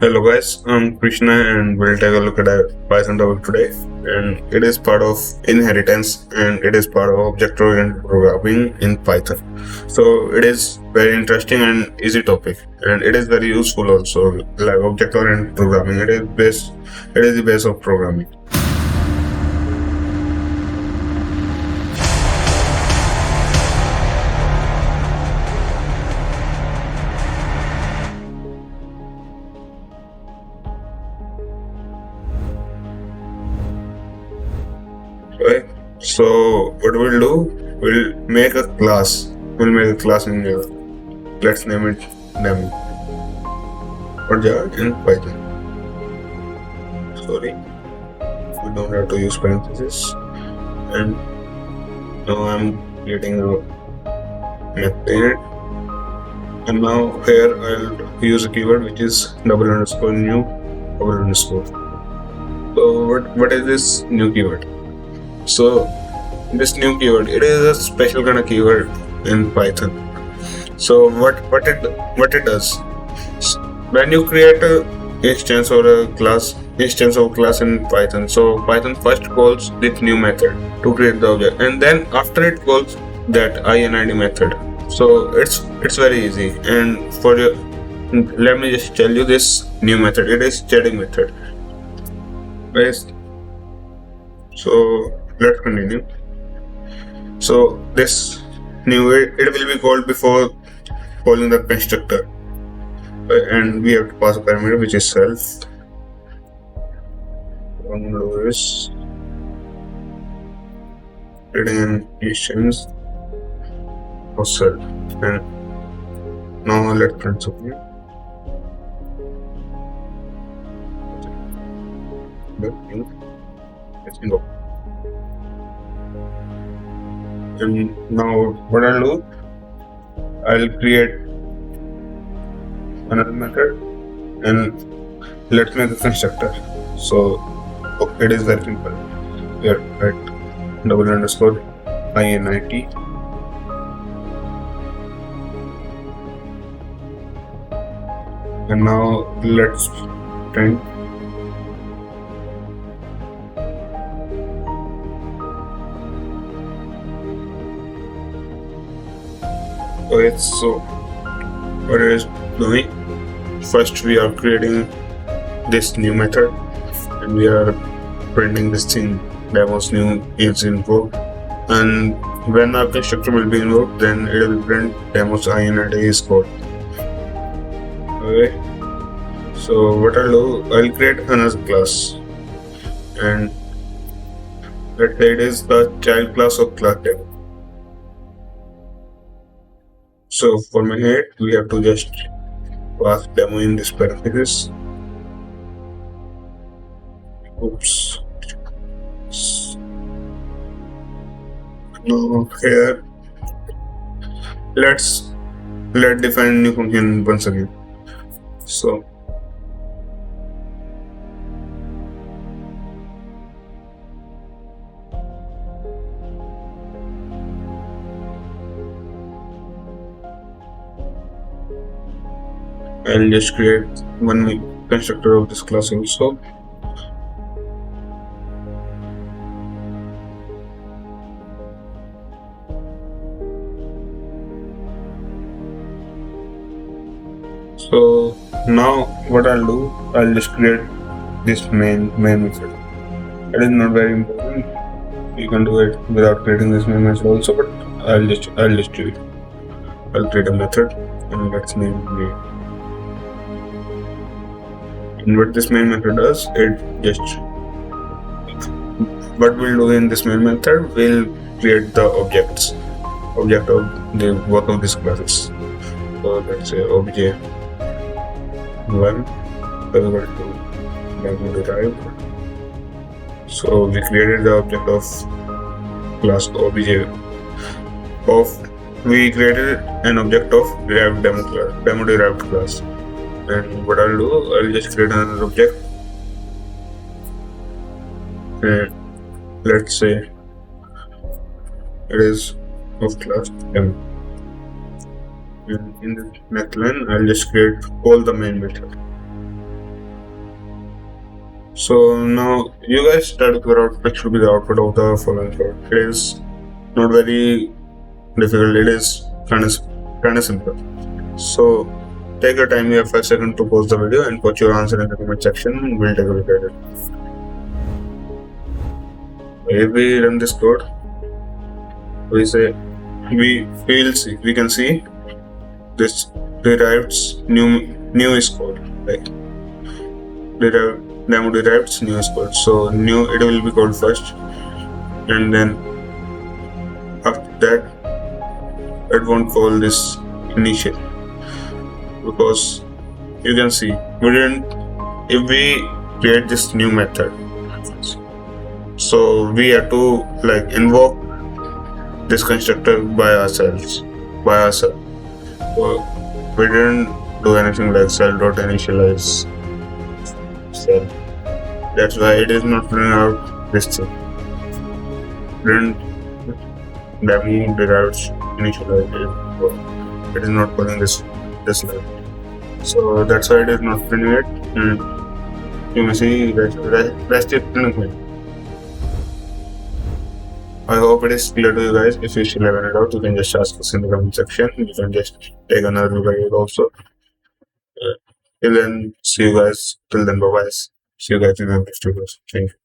Hello guys, I'm Krishna and we'll take a look at a Python topic today. And it is part of inheritance and it is part of object-oriented programming in Python. So it is very interesting and easy topic, and it is very useful also. Like object-oriented programming, it is the base of programming. Right? So what we'll do, we'll make a class. We'll make a class in Java. Let's name it demo or Java in Python. Sorry, we don't have to use parentheses. And now I'm creating a method. And now here I'll use a keyword which is double underscore new double underscore. So what is this new keyword? So this new keyword, it is a special kind of keyword in Python. So what it does, when you create a instance or a class of class in Python, so Python first calls this new method to create the object, and then after it calls that inid method. So it's very easy. And for your, let me just tell you this new method. It is chatting method. Guys, so let's continue. So this new it will be called before calling the constructor, and we have to pass a parameter which is self. Is creating an instance of self, and now let's print something. And now what I'll do, I'll create another method and let's make a constructor. So it is very simple. Here at double underscore init, and now let's print okay. So what it is doing, first we are creating this new method and we are printing this thing demos new is invoked, and when our constructor will be invoked, then it will print demos init is code. Okay, so what I'll do, I'll create another class, and let's say it is the child class of class demo. So for my head, we have to just pass demo in this parenthesis. Oops. Now here, let define new function once again. So I'll just create one constructor of this class also. So now what I'll do, I'll just create this main method. It is not very important. You can do it without creating this main method also, but I'll just do it. I'll create a method and let's name it. And what this main method does, what we'll do in this main method, we'll create the object of the both of these classes. So let's say obj1 equal to demo derived. So we created the object of class obj we created an object of derived demo derived class. And what I'll do, I'll just create another object, and let's say it is of class demo. And in the next line, I'll just create all the main method. So now you guys try to figure out which should be the output of the following code. It is not very difficult. It is kind of simple. So take your time. You have 5 seconds to pause the video and put your answer in the comment section. We'll take a look at it. If we run this code, we say we can see this derived new is code, right? Derived demo derived new is code. So new it will be called first, and then after that it won't call this initial, because you can see we didn't, if we create this new method, so we have to like invoke this constructor by ourselves. So we didn't do anything like cell.initialize cell. That's why it is not printing out this thing. Didn't demo derived initialize. It is not pulling this line. So that's why it is not printing it. And you may see rest is printing. I hope it is clear to you guys. If you still haven't it out, you can just ask us in the comment section. You can just take another look at it also. Till then, see you guys. Till then, bye bye. See you guys in the next video. Thank you.